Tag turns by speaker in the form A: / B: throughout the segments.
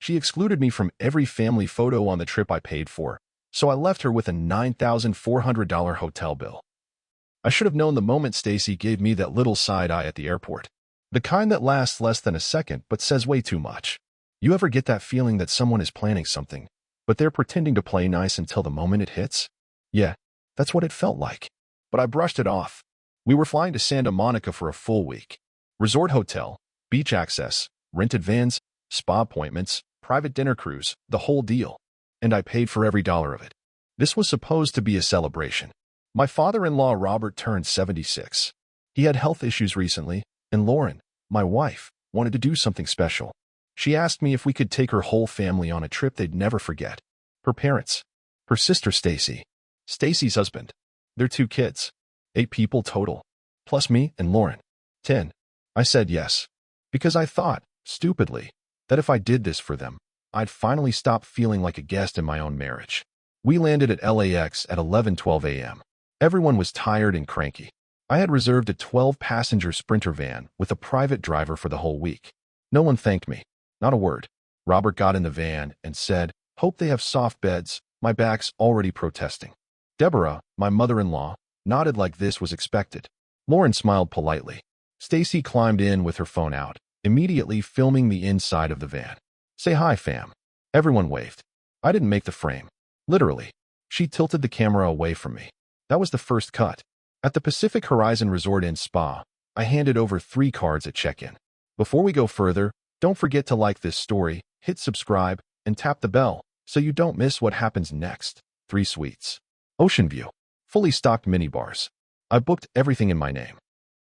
A: She excluded me from every family photo on the trip I paid for, so I left her with a $9,400 hotel bill. I should have known the moment Stacy gave me that little side eye at the airport. The kind that lasts less than a second but says way too much. You ever get that feeling that someone is planning something, but they're pretending to play nice until the moment it hits? Yeah, that's what it felt like. But I brushed it off. We were flying to Santa Monica for a full week. Resort hotel, beach access, rented vans, spa appointments, private dinner cruise, the whole deal. And I paid for every dollar of it. This was supposed to be a celebration. My father-in-law Robert turned 76. He had health issues recently, and Lauren, my wife, wanted to do something special. She asked me if we could take her whole family on a trip they'd never forget. Her parents, her sister Stacy, Stacy's husband, their 2 kids, 8 people total, plus me and Lauren, 10. I said yes, because I thought, stupidly, that if I did this for them, I'd finally stop feeling like a guest in my own marriage. We landed at LAX at 11:12 a.m. Everyone was tired and cranky. I had reserved a 12-passenger Sprinter van with a private driver for the whole week. No one thanked me. Not a word. Robert got in the van and said, "Hope they have soft beds. My back's already protesting." Deborah, my mother-in-law, nodded like this was expected. Lauren smiled politely. Stacy climbed in with her phone out, immediately filming the inside of the van. "Say hi, fam." Everyone waved. I didn't make the frame. Literally. She tilted the camera away from me. That was the first cut. At the Pacific Horizon Resort and Spa, I handed over 3 cards at check-in. Before we go further, don't forget to like this story, hit subscribe, and tap the bell so you don't miss what happens next. 3 suites. Ocean view. Fully stocked minibars. I booked everything in my name.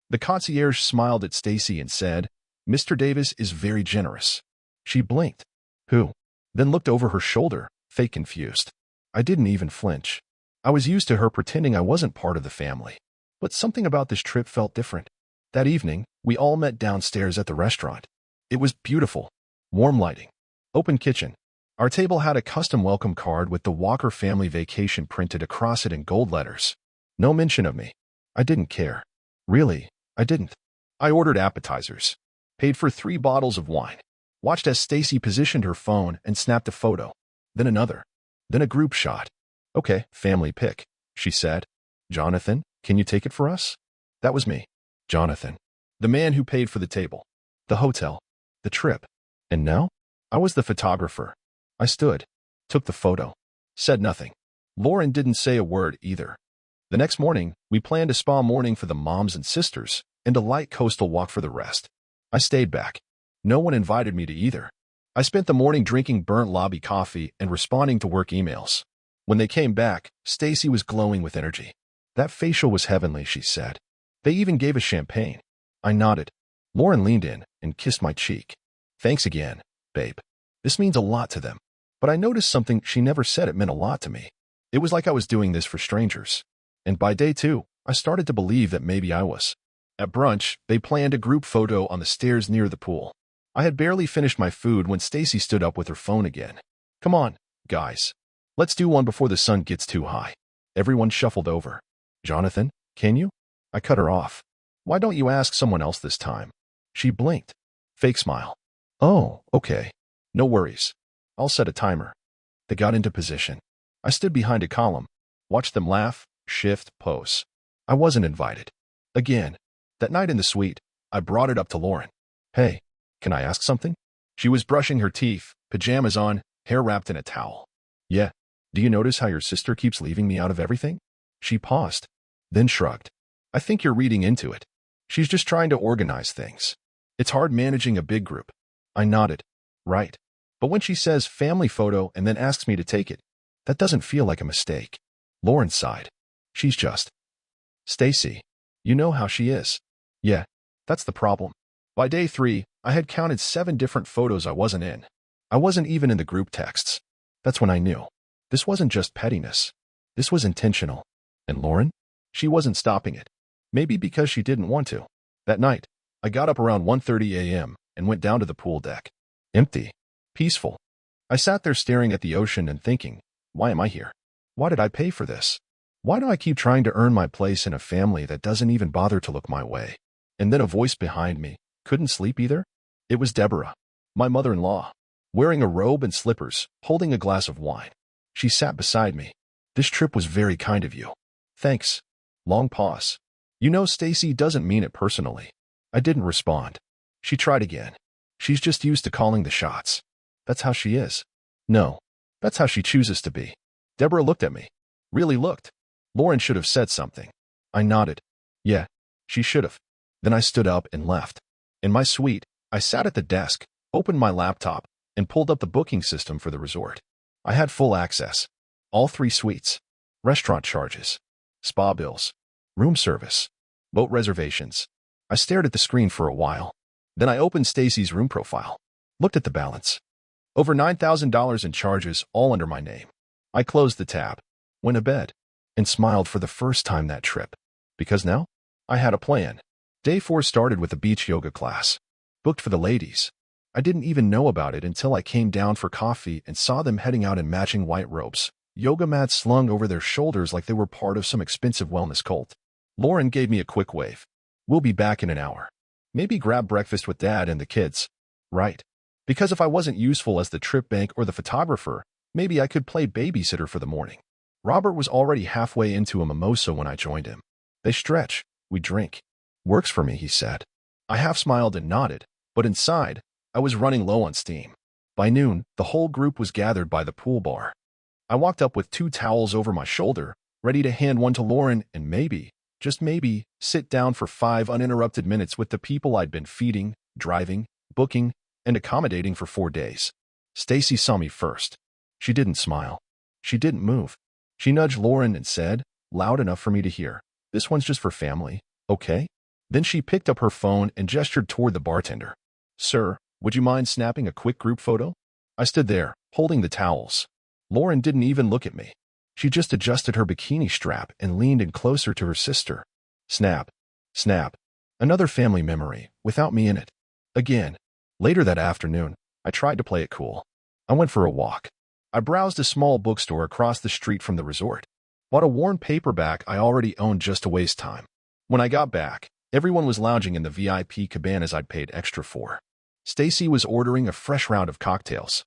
A: The concierge smiled at Stacy and said, "Mr. Davis is very generous." She blinked. Who? Then looked over her shoulder, fake confused. I didn't even flinch. I was used to her pretending I wasn't part of the family. But something about this trip felt different. That evening, we all met downstairs at the restaurant. It was beautiful. Warm lighting. Open kitchen. Our table had a custom welcome card with the Walker family vacation printed across it in gold letters. No mention of me. I didn't care. Really, I didn't. I ordered appetizers. Paid for 3 bottles of wine. Watched as Stacy positioned her phone and snapped a photo. Then another. Then a group shot. "Okay, family pic," she said. "Jonathan, can you take it for us?" That was me. Jonathan. The man who paid for the table. The hotel. The trip. And now? I was the photographer. I stood. Took the photo. Said nothing. Lauren didn't say a word either. The next morning, we planned a spa morning for the moms and sisters, and a light coastal walk for the rest. I stayed back. No one invited me to either. I spent the morning drinking burnt lobby coffee and responding to work emails. When they came back, Stacy was glowing with energy. "That facial was heavenly," she said. "They even gave us champagne." I nodded. Lauren leaned in and kissed my cheek. "Thanks again, babe. This means a lot to them." But I noticed something she never said it meant a lot to me. It was like I was doing this for strangers. And by day 2, I started to believe that maybe I was. At brunch, they planned a group photo on the stairs near the pool. I had barely finished my food when Stacy stood up with her phone again. "Come on, guys. Let's do one before the sun gets too high." Everyone shuffled over. "Jonathan, can you?" I cut her off. "Why don't you ask someone else this time?" She blinked. Fake smile. "Oh, okay. No worries. I'll set a timer." They got into position. I stood behind a column, watched them laugh, shift, pose. I wasn't invited. Again. That night in the suite, I brought it up to Lauren. "Hey, can I ask something?" She was brushing her teeth, pajamas on, hair wrapped in a towel. "Yeah. Do you notice how your sister keeps leaving me out of everything?" She paused, then shrugged. "I think you're reading into it. She's just trying to organize things. It's hard managing a big group." I nodded. "Right. But when she says family photo and then asks me to take it, that doesn't feel like a mistake." Lauren sighed. "She's just Stacy. You know how she is." "Yeah, that's the problem." By day 3, I had counted 7 different photos I wasn't in. I wasn't even in the group texts. That's when I knew. This wasn't just pettiness. This was intentional. And Lauren? She wasn't stopping it. Maybe because she didn't want to. That night, I got up around 1:30 a.m. and went down to the pool deck. Empty. Peaceful. I sat there staring at the ocean and thinking, why am I here? Why did I pay for this? Why do I keep trying to earn my place in a family that doesn't even bother to look my way? And then a voice behind me. Couldn't sleep either? It was Deborah, my mother-in-law. wearing a robe and slippers, holding a glass of wine. She sat beside me. This trip was very kind of you. Thanks. Long pause. You know Stacy doesn't mean it personally. I didn't respond. She tried again. She's just used to calling the shots. That's how she is. No. That's how she chooses to be. Deborah looked at me. Really looked. Lauren should have said something. I nodded. Yeah, she should have. Then I stood up and left. In my suite, I sat at the desk, opened my laptop, and pulled up the booking system for the resort. I had full access. All 3 suites. Restaurant charges. Spa bills. Room service. Boat reservations. I stared at the screen for a while. Then I opened Stacy's room profile. Looked at the balance. Over $9,000 in charges, all under my name. I closed the tab, went to bed, and smiled for the first time that trip. Because now, I had a plan. Day 4 started with a beach yoga class. Booked for the ladies. I didn't even know about it until I came down for coffee and saw them heading out in matching white robes, yoga mats slung over their shoulders like they were part of some expensive wellness cult. Lauren gave me a quick wave. We'll be back in an hour. Maybe grab breakfast with Dad and the kids. Right. Because if I wasn't useful as the trip bank or the photographer, maybe I could play babysitter for the morning. Robert was already halfway into a mimosa when I joined him. They stretch. We drink. Works for me, he said. I half smiled and nodded, but inside, I was running low on steam. By noon, the whole group was gathered by the pool bar. I walked up with 2 towels over my shoulder, ready to hand one to Lauren and maybe, just maybe, sit down for 5 uninterrupted minutes with the people I'd been feeding, driving, booking, and accommodating for 4 days. Stacy saw me first. She didn't smile. She didn't move. She nudged Lauren and said, loud enough for me to hear, "This one's just for family, okay?" Then she picked up her phone and gestured toward the bartender. "Sir, would you mind snapping a quick group photo?" I stood there, holding the towels. Lauren didn't even look at me. She just adjusted her bikini strap and leaned in closer to her sister. Snap. Snap. Another family memory, without me in it. Again. Later that afternoon, I tried to play it cool. I went for a walk. I browsed a small bookstore across the street from the resort. Bought a worn paperback I already owned just to waste time. When I got back, everyone was lounging in the VIP cabanas I'd paid extra for. Stacy was ordering a fresh round of cocktails.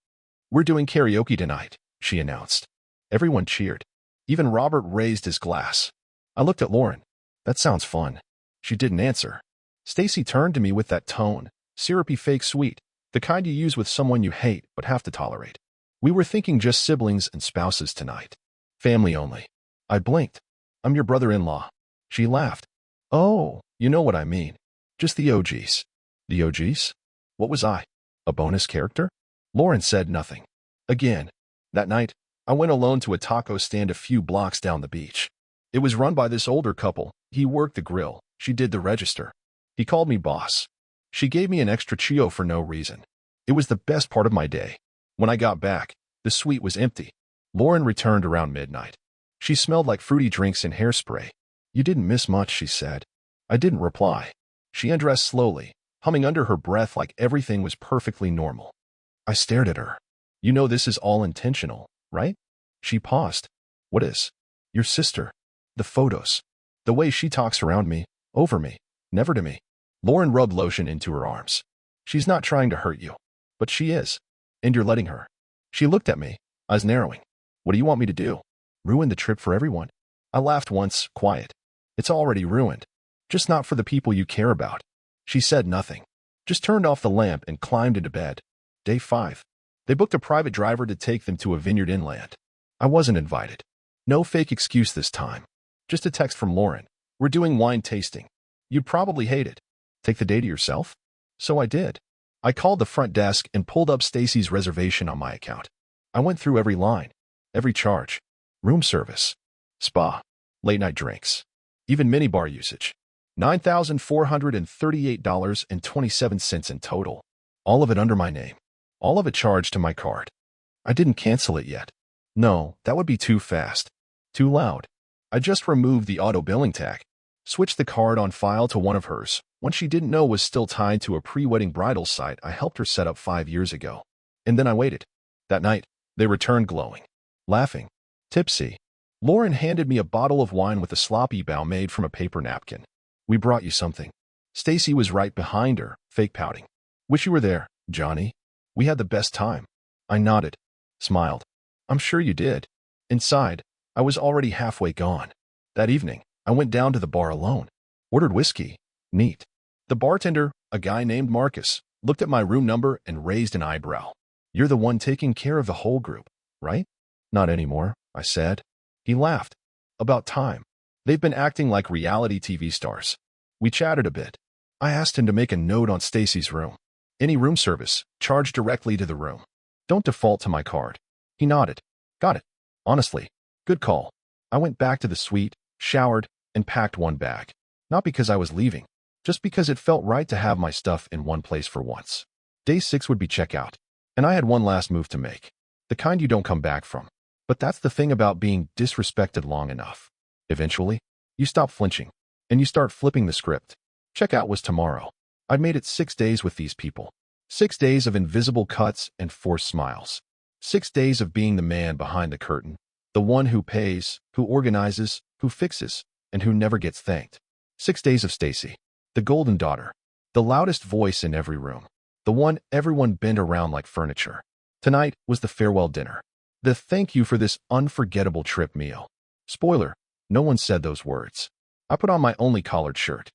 A: "We're doing karaoke tonight," she announced. Everyone cheered. Even Robert raised his glass. I looked at Lauren. "That sounds fun." She didn't answer. Stacy turned to me with that tone, syrupy fake sweet, the kind you use with someone you hate but have to tolerate. "We were thinking just siblings and spouses tonight. Family only." I blinked. "I'm your brother-in-law." She laughed. "Oh, you know what I mean. Just the OGs." "The OGs? What was I? A bonus character?" Lauren said nothing. Again, that night, I went alone to a taco stand a few blocks down the beach. It was run by this older couple. He worked the grill. She did the register. He called me boss. She gave me an extra chio for no reason. It was the best part of my day. When I got back, the suite was empty. Lauren returned around midnight. She smelled like fruity drinks and hairspray. "You didn't miss much," she said. I didn't reply. She undressed slowly, humming under her breath like everything was perfectly normal. I stared at her. "You know this is all intentional, right?" She paused. "What is?" "Your sister. The photos. The way she talks around me, over me, never to me." Lauren rubbed lotion into her arms. "She's not trying to hurt you. But she is. And you're letting her." She looked at me, eyes narrowing. "What do you want me to do? Ruin the trip for everyone?" I laughed once, quiet. "It's already ruined. Just not for the people you care about." She said nothing. Just turned off the lamp and climbed into bed. Day 5. They booked a private driver to take them to a vineyard inland. I wasn't invited. No fake excuse this time. Just a text from Lauren. "We're doing wine tasting. You'd probably hate it. Take the day to yourself?" So I did. I called the front desk and pulled up Stacy's reservation on my account. I went through every line, every charge, room service, spa, late-night drinks, even minibar usage. $9,438.27 in total. All of it under my name. All of it charged to my card. I didn't cancel it yet. No, that would be too fast. Too loud. I just removed the auto billing tag. Switched the card on file to one of hers, one she didn't know was still tied to a pre-wedding bridal site I helped her set up 5 years ago. And then I waited. That night, they returned glowing, laughing, tipsy. Lauren handed me a bottle of wine with a sloppy bow made from a paper napkin. "We brought you something." Stacy was right behind her, fake pouting. "Wish you were there, Johnny. We had the best time." I nodded, smiled. I'm sure you did. Inside, I was already halfway gone. That evening, I went down to the bar alone. Ordered whiskey. Neat. The bartender, a guy named Marcus, looked at my room number and raised an eyebrow. You're the one taking care of the whole group, right? Not anymore, I said. He laughed. About time. They've been acting like reality TV stars. We chatted a bit. I asked him to make a note on Stacy's room. Any room service, charge directly to the room. Don't default to my card. He nodded. Got it. Honestly, good call. I went back to the suite, showered, and packed one bag. Not because I was leaving, just because it felt right to have my stuff in one place for once. Day 6 would be checkout, and I had one last move to make. The kind you don't come back from. But that's the thing about being disrespected long enough. Eventually, you stop flinching, and you start flipping the script. Checkout was tomorrow. I'd made it 6 days with these people. 6 days of invisible cuts and forced smiles. 6 days of being the man behind the curtain, the one who pays, who organizes, who fixes, and who never gets thanked. 6 days of Stacy, the golden daughter, the loudest voice in every room, the one everyone bent around like furniture. Tonight was the farewell dinner. The thank you for this unforgettable trip meal. Spoiler, no one said those words. I put on my only collared shirt.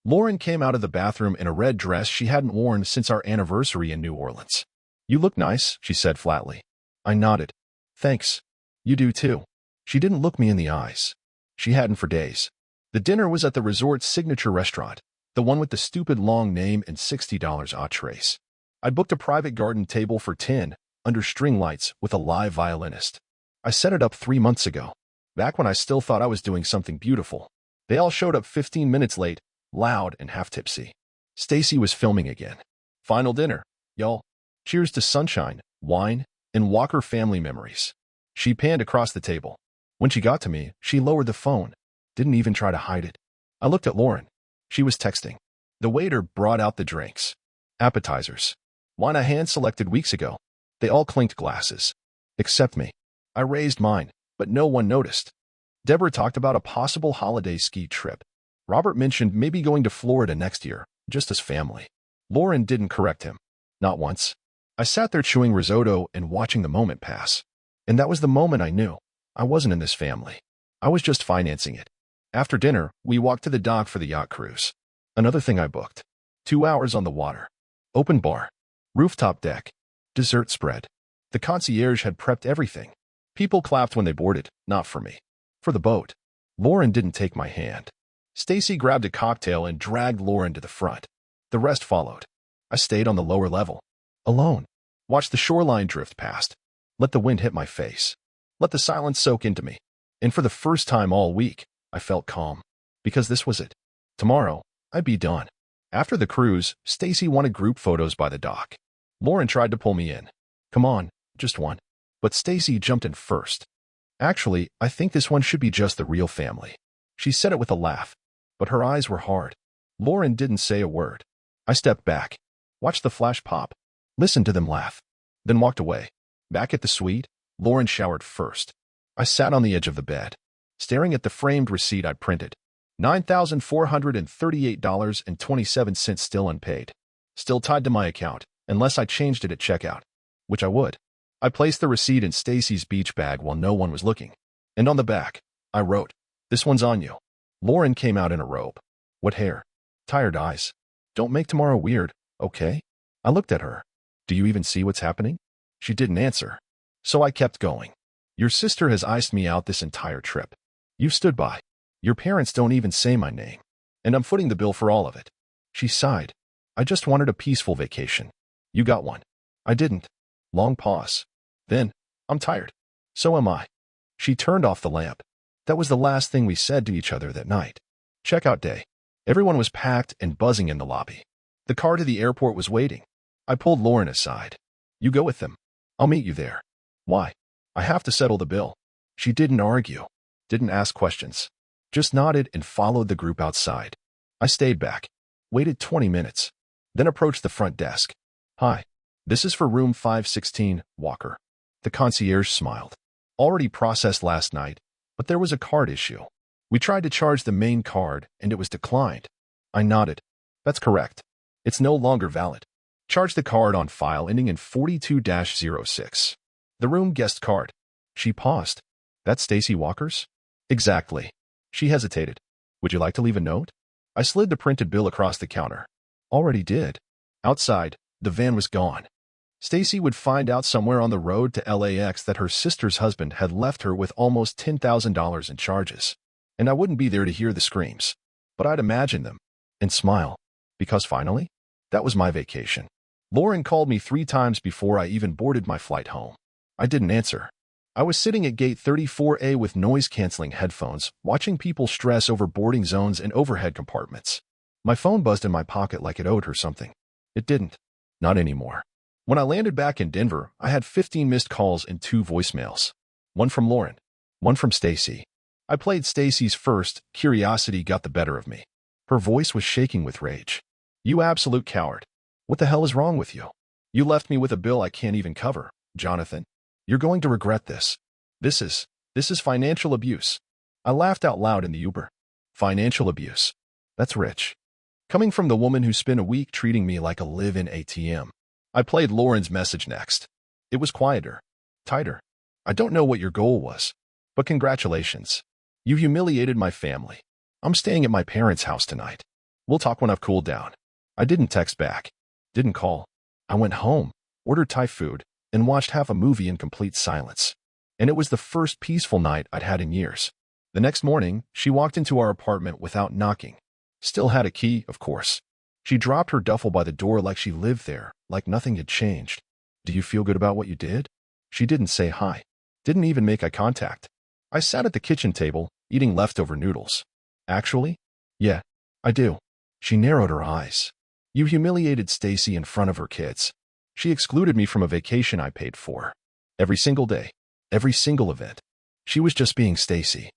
A: Lauren came out of the bathroom in a red dress she hadn't worn since our anniversary in New Orleans. You look nice, she said flatly. I nodded. Thanks. You do too. She didn't look me in the eyes. She hadn't for days. The dinner was at the resort's signature restaurant, the one with the stupid long name and $60 entrees. I booked a private garden table for 10, under string lights with a live violinist. I set it up 3 months ago, back when I still thought I was doing something beautiful. They all showed up 15 minutes late, loud and half tipsy. Stacy was filming again. Final dinner, y'all. Cheers to sunshine, wine, and Walker family memories. She panned across the table. When she got to me, she lowered the phone. Didn't even try to hide it. I looked at Lauren. She was texting. The waiter brought out the drinks. Appetizers. Wine I hand-selected weeks ago. They all clinked glasses. Except me. I raised mine, but no one noticed. Deborah talked about a possible holiday ski trip. Robert mentioned maybe going to Florida next year, just as family. Lauren didn't correct him. Not once. I sat there chewing risotto and watching the moment pass. And that was the moment I knew. I wasn't in this family. I was just financing it. After dinner, we walked to the dock for the yacht cruise. Another thing I booked. 2 hours on the water. Open bar. Rooftop deck. Dessert spread. The concierge had prepped everything. People clapped when they boarded, not for me. For the boat. Lauren didn't take my hand. Stacy grabbed a cocktail and dragged Lauren to the front. The rest followed. I stayed on the lower level. Alone. Watched the shoreline drift past. Let the wind hit my face. Let the silence soak into me. And for the first time all week, I felt calm. Because this was it. Tomorrow, I'd be done. After the cruise, Stacy wanted group photos by the dock. Lauren tried to pull me in. Come on, just one. But Stacy jumped in first. Actually, I think this one should be just the real family. She said it with a laugh. But her eyes were hard. Lauren didn't say a word. I stepped back. Watched the flash pop. Listened to them laugh. Then walked away. Back at the suite, Lauren showered first. I sat on the edge of the bed, staring at the framed receipt I'd printed. $9,438.27 still unpaid. Still tied to my account, unless I changed it at checkout. Which I would. I placed the receipt in Stacy's beach bag while no one was looking. And on the back, I wrote, "This one's on you." Lauren came out in a robe. What hair? Tired eyes. Don't make tomorrow weird, okay? I looked at her. Do you even see what's happening? She didn't answer. So I kept going. Your sister has iced me out this entire trip. You've stood by. Your parents don't even say my name. And I'm footing the bill for all of it. She sighed. I just wanted a peaceful vacation. You got one. I didn't. Long pause. Then, I'm tired. So am I. She turned off the lamp. That was the last thing we said to each other that night. Checkout day. Everyone was packed and buzzing in the lobby. The car to the airport was waiting. I pulled Lauren aside. You go with them. I'll meet you there. Why? I have to settle the bill. She didn't argue. Didn't ask questions. Just nodded and followed the group outside. I stayed back. Waited 20 minutes. Then approached the front desk. Hi. This is for room 516, Walker. The concierge smiled. Already processed last night, but there was a card issue. We tried to charge the main card, and it was declined. I nodded. That's correct. It's no longer valid. Charge the card on file ending in 42-06. The room guest card. She paused. That's Stacy Walker's? Exactly. She hesitated. Would you like to leave a note? I slid the printed bill across the counter. Already did. Outside, the van was gone. Stacy would find out somewhere on the road to LAX that her sister's husband had left her with almost $10,000 in charges. And I wouldn't be there to hear the screams. But I'd imagine them and smile. Because finally, that was my vacation. Lauren called me 3 times before I even boarded my flight home. I didn't answer. I was sitting at gate 34A with noise-canceling headphones, watching people stress over boarding zones and overhead compartments. My phone buzzed in my pocket like it owed her something. It didn't. Not anymore. When I landed back in Denver, I had 15 missed calls and 2 voicemails. One from Lauren. One from Stacy. I played Stacy's first. Curiosity got the better of me. Her voice was shaking with rage. You absolute coward. What the hell is wrong with you? You left me with a bill I can't even cover, Jonathan. You're going to regret this. This is financial abuse. I laughed out loud in the Uber. Financial abuse. That's rich. Coming from the woman who spent a week treating me like a live-in ATM. I played Lauren's message next. It was quieter. Tighter. I don't know what your goal was, but congratulations. You humiliated my family. I'm staying at my parents' house tonight. We'll talk when I've cooled down. I didn't text back. Didn't call. I went home, ordered Thai food, and watched half a movie in complete silence. And it was the first peaceful night I'd had in years. The next morning, she walked into our apartment without knocking. Still had a key, of course. She dropped her duffel by the door like she lived there, like nothing had changed. Do you feel good about what you did? She didn't say hi. Didn't even make eye contact. I sat at the kitchen table, eating leftover noodles. Actually? Yeah, I do. She narrowed her eyes. You humiliated Stacy in front of her kids. She excluded me from a vacation I paid for. Every single day. Every single event. She was just being Stacy.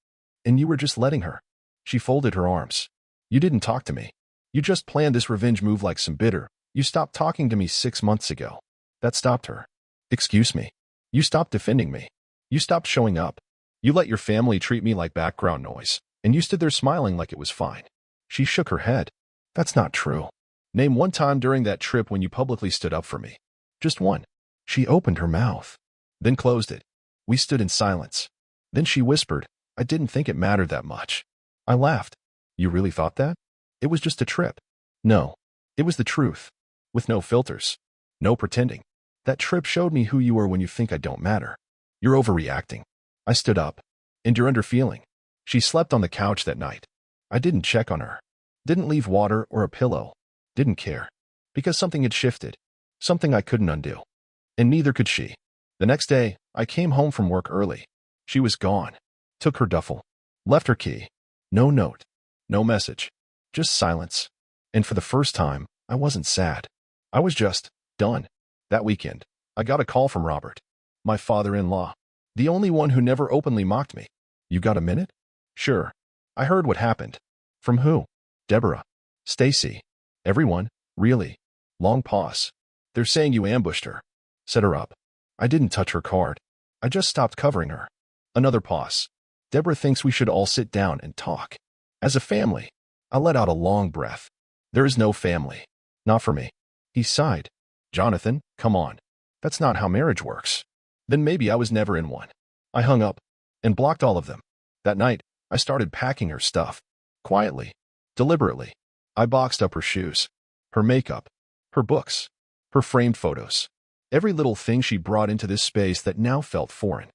A: And you were just letting her. She folded her arms. You didn't talk to me. You just planned this revenge move like some bitter. You stopped talking to me 6 months ago. That stopped her. Excuse me. You stopped defending me. You stopped showing up. You let your family treat me like background noise. And you stood there smiling like it was fine. She shook her head. That's not true. Name one time during that trip when you publicly stood up for me. Just one. She opened her mouth. Then closed it. We stood in silence. Then she whispered, I didn't think it mattered that much. I laughed. You really thought that? It was just a trip. No. It was the truth. With no filters. No pretending. That trip showed me who you are when you think I don't matter. You're overreacting. I stood up. And you're underfeeling. She slept on the couch that night. I didn't check on her. Didn't leave water or a pillow. Didn't care. Because something had shifted. Something I couldn't undo. And neither could she. The next day, I came home from work early. She was gone. Took her duffel. Left her key. No note. No message. Just silence. And for the first time, I wasn't sad. I was just done. That weekend, I got a call from Robert. My father-in-law. The only one who never openly mocked me. You got a minute? Sure. I heard what happened. From who? Deborah. Stacy. Everyone. Really. Long pause. They're saying you ambushed her. Set her up. I didn't touch her card. I just stopped covering her. Another pause. Deborah thinks we should all sit down and talk. As a family. I let out a long breath. There is no family. Not for me. He sighed. Jonathan, come on. That's not how marriage works. Then maybe I was never in one. I hung up and blocked all of them. That night, I started packing her stuff. Quietly. Deliberately. I boxed up her shoes. Her makeup. Her books. Her framed photos. Every little thing she brought into this space that now felt foreign.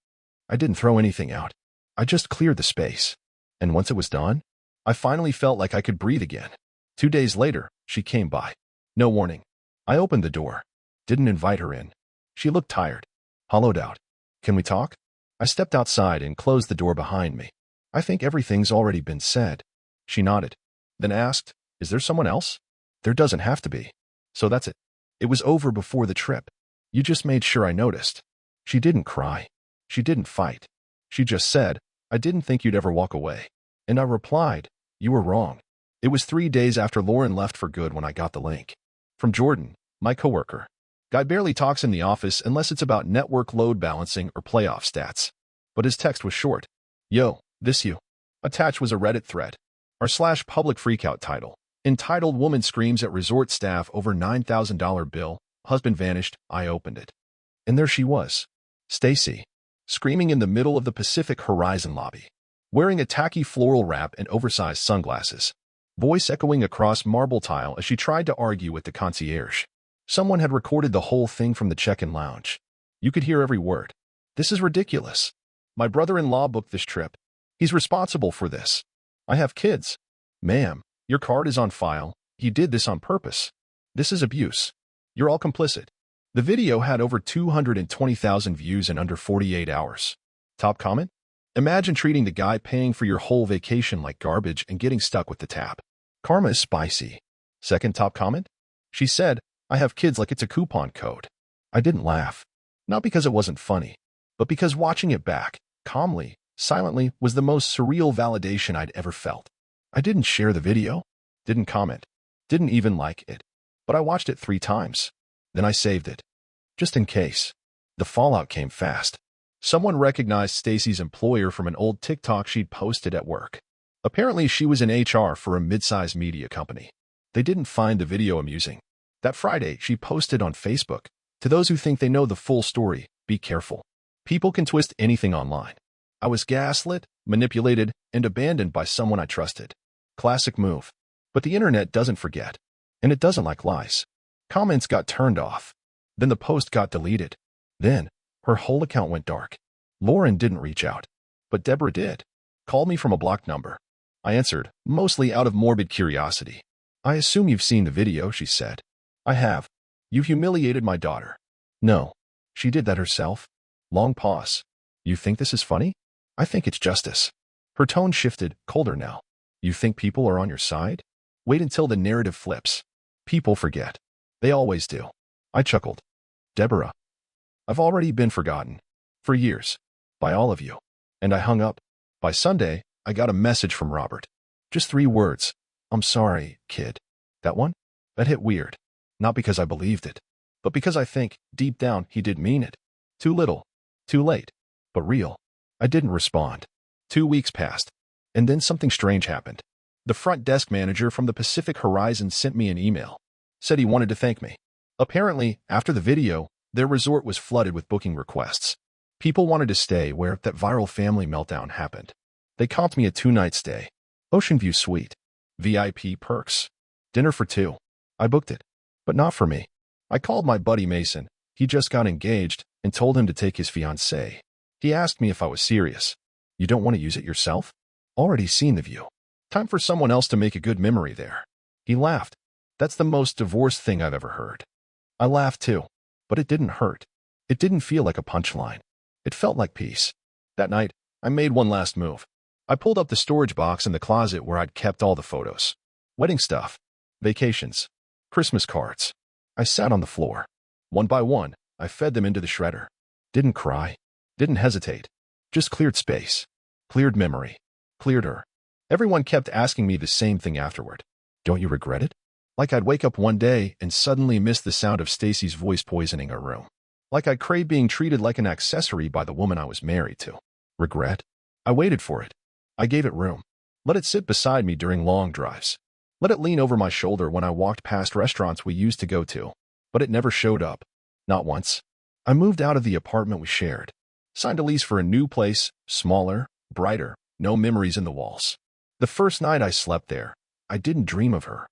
A: I didn't throw anything out. I just cleared the space. And once it was done, I finally felt like I could breathe again. 2 days later, she came by. No warning. I opened the door. Didn't invite her in. She looked tired. Hollowed out. Can we talk? I stepped outside and closed the door behind me. I think everything's already been said. She nodded. Then asked, is there someone else? There doesn't have to be. So that's it. It was over before the trip. You just made sure I noticed. She didn't cry. She didn't fight. She just said, I didn't think you'd ever walk away. And I replied, you were wrong. It was 3 days after Lauren left for good when I got the link. From Jordan, my coworker. Guy barely talks in the office unless it's about network load balancing or playoff stats. But his text was short. Yo, this you. Attached was a Reddit thread. r/public freakout title. Entitled Woman Screams at Resort Staff Over $9,000 Bill, Husband vanished. I opened it. And there she was. Stacy. Screaming in the middle of the Pacific Horizon lobby. Wearing a tacky floral wrap and oversized sunglasses. Voice echoing across marble tile as she tried to argue with the concierge. Someone had recorded the whole thing from the check-in lounge. You could hear every word. This is ridiculous. My brother-in-law booked this trip. He's responsible for this. I have kids. Ma'am, your card is on file. He did this on purpose. This is abuse. You're all complicit. The video had over 220,000 views in under 48 hours. Top comment? Imagine treating the guy paying for your whole vacation like garbage and getting stuck with the tap. Karma is spicy. Second top comment? She said, I have kids like it's a coupon code. I didn't laugh. Not because it wasn't funny, but because watching it back, calmly, silently, was the most surreal validation I'd ever felt. I didn't share the video, didn't comment, didn't even like it, but I watched it 3 times. Then I saved it. Just in case. The fallout came fast. Someone recognized Stacy's employer from an old TikTok she'd posted at work. Apparently, she was in HR for a mid-sized media company. They didn't find the video amusing. That Friday, she posted on Facebook, to those who think they know the full story, be careful. People can twist anything online. I was gaslit, manipulated, and abandoned by someone I trusted. Classic move. But the internet doesn't forget. And it doesn't like lies. Comments got turned off. Then the post got deleted. Then, her whole account went dark. Lauren didn't reach out. But Deborah did. Called me from a blocked number. I answered, mostly out of morbid curiosity. I assume you've seen the video, she said. I have. You've humiliated my daughter. No. She did that herself. Long pause. You think this is funny? I think it's justice. Her tone shifted, colder now. You think people are on your side? Wait until the narrative flips. People forget. They always do. I chuckled. Deborah. I've already been forgotten. For years. By all of you. And I hung up. By Sunday, I got a message from Robert. Just 3 words. I'm sorry, kid. That one? That hit weird. Not because I believed it, but because I think, deep down, he did mean it. Too little. Too late. But real. I didn't respond. 2 weeks passed. And then something strange happened. The front desk manager from the Pacific Horizon sent me an email. Said he wanted to thank me. Apparently, after the video, their resort was flooded with booking requests. People wanted to stay where that viral family meltdown happened. They comped me a 2-night stay. Ocean View Suite. VIP perks. Dinner for 2. I booked it. But not for me. I called my buddy Mason. He just got engaged and told him to take his fiancée. He asked me if I was serious. You don't want to use it yourself? Already seen the view. Time for someone else to make a good memory there. He laughed. That's the most divorced thing I've ever heard. I laughed too, but it didn't hurt. It didn't feel like a punchline. It felt like peace. That night, I made one last move. I pulled up the storage box in the closet where I'd kept all the photos. Wedding stuff. Vacations. Christmas cards. I sat on the floor. One by one, I fed them into the shredder. Didn't cry. Didn't hesitate. Just cleared space. Cleared memory. Cleared her. Everyone kept asking me the same thing afterward. Don't you regret it? Like I'd wake up one day and suddenly miss the sound of Stacy's voice poisoning our room. Like I'd crave being treated like an accessory by the woman I was married to. Regret? I waited for it. I gave it room. Let it sit beside me during long drives. Let it lean over my shoulder when I walked past restaurants we used to go to. But it never showed up. Not once. I moved out of the apartment we shared. Signed a lease for a new place, smaller, brighter, no memories in the walls. The first night I slept there, I didn't dream of her.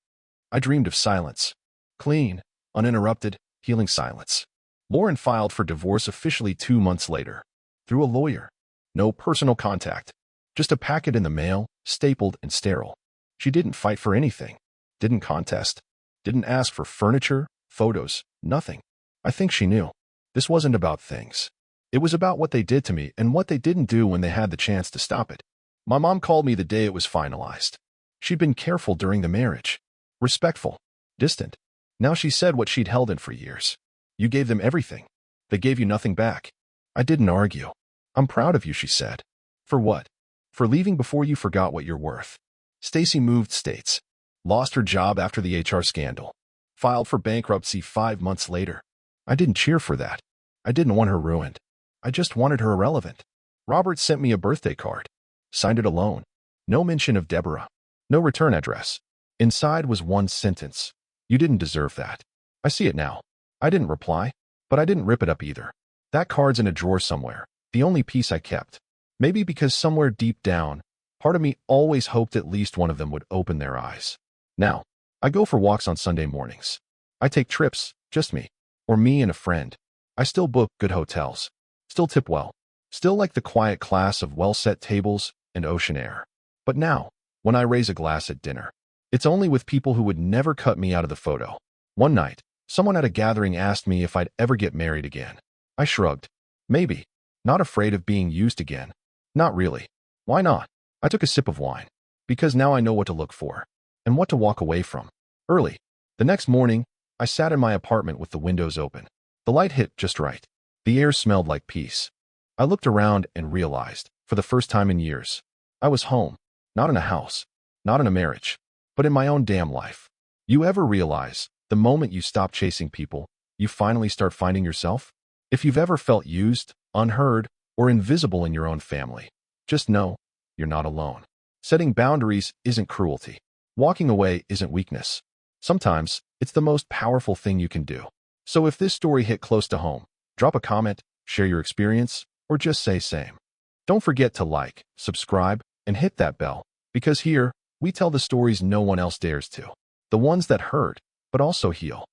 A: I dreamed of silence. Clean, uninterrupted, healing silence. Lauren filed for divorce officially 2 months later. Through a lawyer. No personal contact. Just a packet in the mail, stapled and sterile. She didn't fight for anything. Didn't contest. Didn't ask for furniture, photos, nothing. I think she knew. This wasn't about things. It was about what they did to me and what they didn't do when they had the chance to stop it. My mom called me the day it was finalized. She'd been careful during the marriage. Respectful. Distant. Now she said what she'd held in for years. You gave them everything. They gave you nothing back. I didn't argue. I'm proud of you, she said. For what? For leaving before you forgot what you're worth. Stacy moved states. Lost her job after the HR scandal. Filed for bankruptcy 5 months later. I didn't cheer for that. I didn't want her ruined. I just wanted her irrelevant. Robert sent me a birthday card. Signed it alone. No mention of Deborah. No return address. Inside was one sentence. You didn't deserve that. I see it now. I didn't reply, but I didn't rip it up either. That card's in a drawer somewhere, the only piece I kept. Maybe because somewhere deep down, part of me always hoped at least one of them would open their eyes. Now, I go for walks on Sunday mornings. I take trips, just me, or me and a friend. I still book good hotels, still tip well, still like the quiet class of well-set tables and ocean air. But now, when I raise a glass at dinner, it's only with people who would never cut me out of the photo. One night, someone at a gathering asked me if I'd ever get married again. I shrugged. Maybe. Not afraid of being used again. Not really. Why not? I took a sip of wine. Because now I know what to look for. And what to walk away from. Early. The next morning, I sat in my apartment with the windows open. The light hit just right. The air smelled like peace. I looked around and realized, for the first time in years, I was home. Not in a house. Not in a marriage. But in my own damn life. You ever realize, the moment you stop chasing people, you finally start finding yourself? If you've ever felt used, unheard, or invisible in your own family, just know, you're not alone. Setting boundaries isn't cruelty. Walking away isn't weakness. Sometimes, it's the most powerful thing you can do. So if this story hit close to home, drop a comment, share your experience, or just say same. Don't forget to like, subscribe, and hit that bell, because here, we tell the stories no one else dares to. The ones that hurt, but also heal.